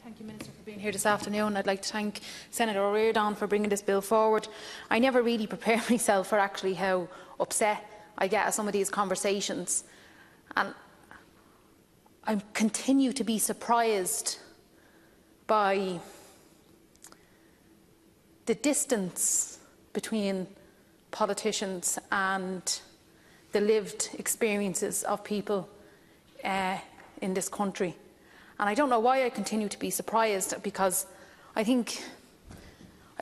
Thank you, Minister, for being here this afternoon. I'd like to thank Senator Éireann for bringing this bill forward. I never really prepare myself for actually how upset I get at some of these conversations, and I continue to be surprised by the distance between politicians and the lived experiences of people in this country. And I don't know why I continue to be surprised, because I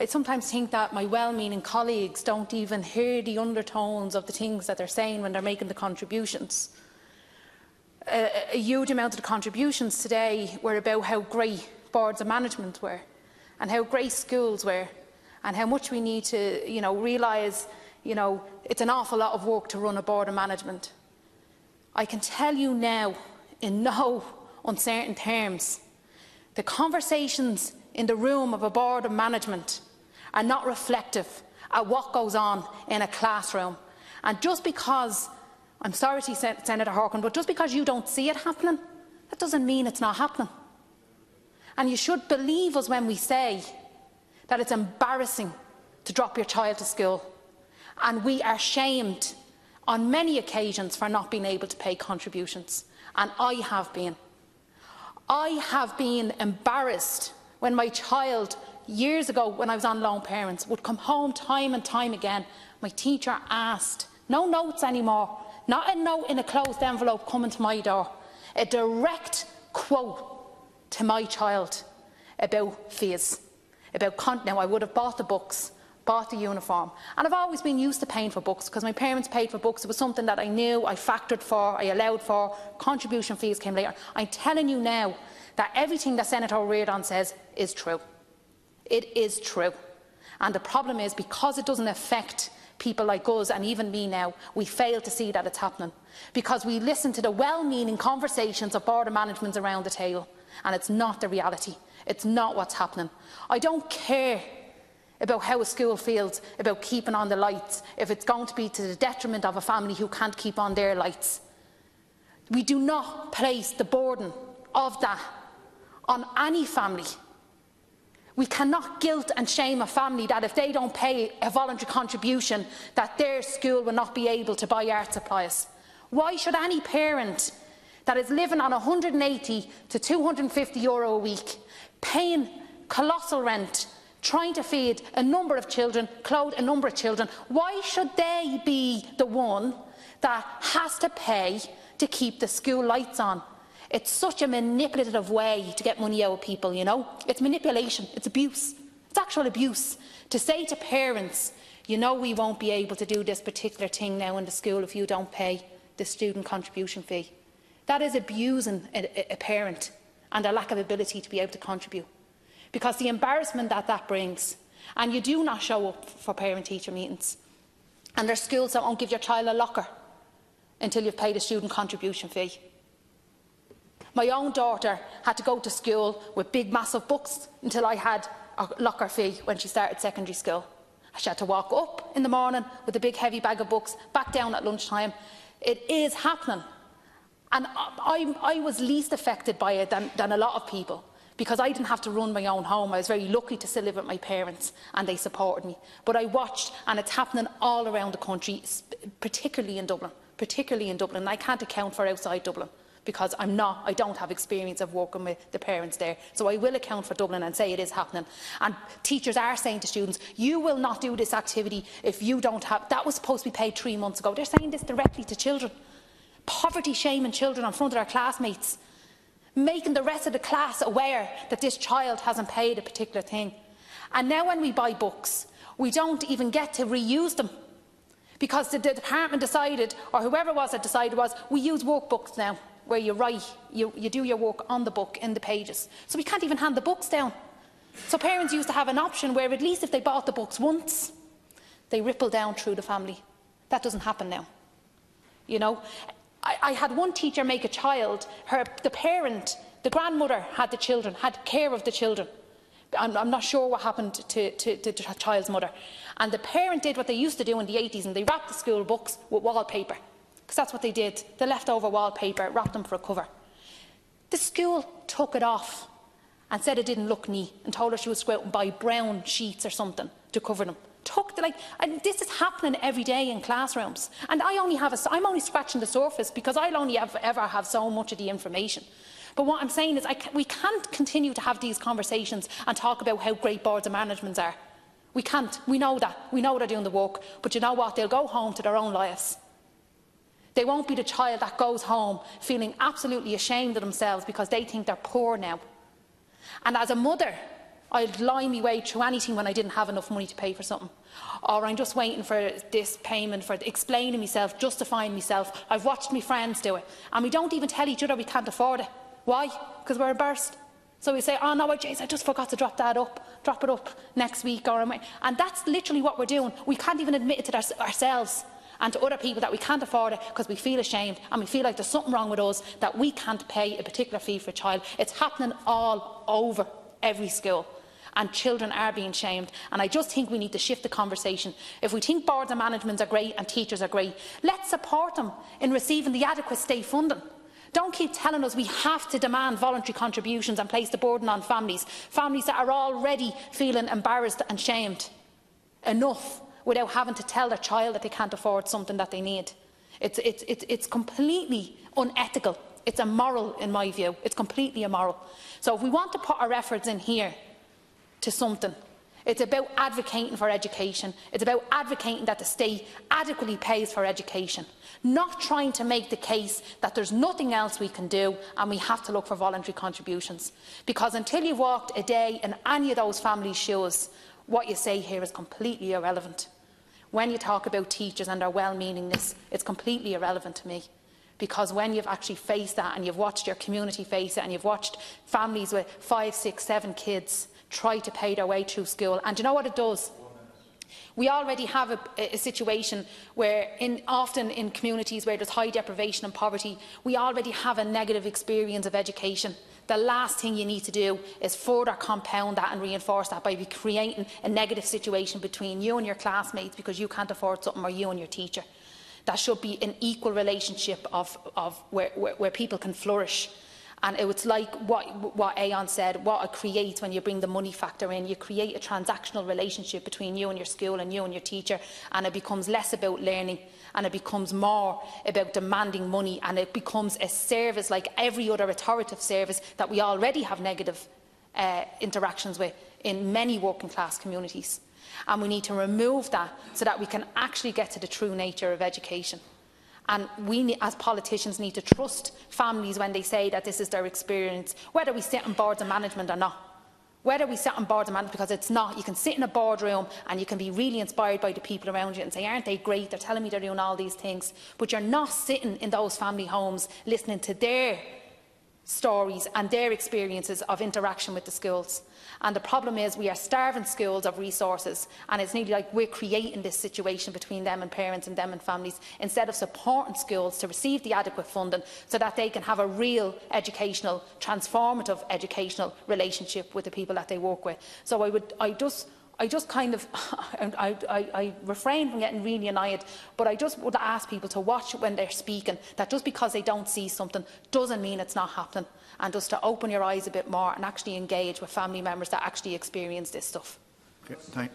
sometimes think that my well-meaning colleagues don't even hear the undertones of the things that they're saying when they're making the contributions. A huge amount of the contributions today were about how great boards of management were, and how great schools were, and how much we need to, realise, it's an awful lot of work to run a board of management. I can tell you now, in no uncertain terms, the conversations in the room of a board of management are not reflective of what goes on in a classroom. And just because, I'm sorry to Senator Harkin, but just because you don't see it happening, that doesn't mean it's not happening. And you should believe us when we say that it's embarrassing to drop your child to school. And we are shamed on many occasions for not being able to pay contributions. And I have been. I have been embarrassed when my child, years ago when I was on loan parents, would come home time and time again. My teacher asked, no notes anymore, not a note in a closed envelope coming to my door, a direct quote to my child about fees. Now, I would have bought the books, bought the uniform, and I've always been used to paying for books because my parents paid for books. It was something that I knew, I factored for, I allowed for. Contribution fees came later. I'm telling you now that everything that Senator Éireann says is true. It is true. And the problem is, because it doesn't affect people like us and even me now, we fail to see that it's happening, because we listen to the well-meaning conversations of board of managements around the table, and it's not the reality. It's not what's happening. I don't care about how a school feels about keeping on the lights if it's going to be to the detriment of a family who can't keep on their lights. We do not place the burden of that on any family. We cannot guilt and shame a family that if they don't pay a voluntary contribution, that their school will not be able to buy art supplies. Why should any parent that is living on €180 to €250 a week, paying colossal rent, trying to feed a number of children, clothe a number of children, why should they be the one that has to pay to keep the school lights on? It's such a manipulative way to get money out of people, It's manipulation, it's abuse, it's actual abuse. To say to parents, we won't be able to do this particular thing now in the school if you don't pay the student contribution fee. That is abusing a parent and their lack of ability to be able to contribute. Because the embarrassment that brings, and you do not show up for parent-teacher meetings, and there's schools that won't give your child a locker until you've paid a student contribution fee. My own daughter had to go to school with big, massive books until I had a locker fee when she started secondary school. She had to walk up in the morning with a big, heavy bag of books, back down at lunchtime. It is happening. And I was least affected by it than a lot of people, because I didn't have to run my own home. I was very lucky to still live with my parents, and they supported me. But I watched, and it's happening all around the country, particularly in Dublin. And I can't account for outside Dublin, because I don't have experience of working with the parents there. So I will account for Dublin and say it is happening. And teachers are saying to students, you will not do this activity if you don't have... That was supposed to be paid 3 months ago. They're saying this directly to children. Poverty shaming children in front of their classmates, making the rest of the class aware that this child hasn't paid a particular thing. And now when we buy books, we don't even get to reuse them, because the department decided, or whoever it was that decided, we use workbooks now, where you write, you do your work on the book, in the pages. So we can't even hand the books down. So parents used to have an option where at least if they bought the books once, they ripple down through the family. That doesn't happen now. I had one teacher make a child, the parent, the grandmother had care of the children. I'm not sure what happened to the child's mother. And the parent did what they used to do in the 80s, and they wrapped the school books with wallpaper. Because that's what they did. The leftover wallpaper, wrapped them for a cover. The school took it off and said it didn't look neat and told her she was to go out and buy brown sheets or something to cover them. And this is happening every day in classrooms, and I'm only scratching the surface because I'll only ever have so much of the information. But what I'm saying is we can't continue to have these conversations and talk about how great boards of management are. We can't. We know that. We know they're doing the work. But you know what? They'll go home to their own lives. They won't be the child that goes home feeling absolutely ashamed of themselves because they think they're poor now. And as a mother, I'd lie my way through anything when I didn't have enough money to pay for something. Or I'm just waiting for this payment, for explaining myself, justifying myself. I've watched my friends do it. And we don't even tell each other we can't afford it. Why? Because we're embarrassed. So we say, oh no, Jace, I just forgot to drop it up next week. And that's literally what we're doing. We can't even admit it to ourselves and to other people that we can't afford it because we feel ashamed and we feel like there's something wrong with us that we can't pay a particular fee for a child. It's happening all over every school, and children are being shamed. And I just think we need to shift the conversation. If we think boards of management are great and teachers are great, let's support them in receiving the adequate state funding. Don't keep telling us we have to demand voluntary contributions and place the burden on families that are already feeling embarrassed and shamed enough without having to tell their child that they can't afford something that they need. It's completely unethical. It's immoral in my view. It's completely immoral. So if we want to put our efforts in here to something, it's about advocating for education. It's about advocating that the state adequately pays for education, not trying to make the case that there's nothing else we can do and we have to look for voluntary contributions. Because until you've walked a day in any of those families' shoes, what you say here is completely irrelevant. When you talk about teachers and their well-meaningness, it's completely irrelevant to me. Because when you've actually faced that and you've watched your community face it and you've watched families with 5, 6, 7 kids try to pay their way through school, and do you know what it does? We already have a situation where, often in communities where there's high deprivation and poverty, we already have a negative experience of education. The last thing you need to do is further compound that and reinforce that by creating a negative situation between you and your classmates because you can't afford something, or you and your teacher. That should be an equal relationship of where people can flourish. And it's like what Éireann said, what it creates when you bring the money factor in. You create a transactional relationship between you and your school and you and your teacher, and it becomes less about learning and it becomes more about demanding money, and it becomes a service like every other authoritative service that we already have negative interactions with in many working class communities. And we need to remove that so that we can actually get to the true nature of education. And we, as politicians, need to trust families when they say that this is their experience, whether we sit on boards of management or not. Whether we sit on boards of management, because it's not. You can sit in a boardroom and you can be really inspired by the people around you and say, aren't they great? They're telling me they're doing all these things. But you're not sitting in those family homes listening to their stories and their experiences of interaction with the schools. And the problem is we are starving schools of resources, and it's nearly like we're creating this situation between them and parents and them and families, instead of supporting schools to receive the adequate funding so that they can have a real educational, transformative educational relationship with the people that they work with. So I refrain from getting really annoyed, but I just would ask people to watch when they're speaking, that just because they don't see something doesn't mean it's not happening, and just to open your eyes a bit more and actually engage with family members that actually experience this stuff. Okay,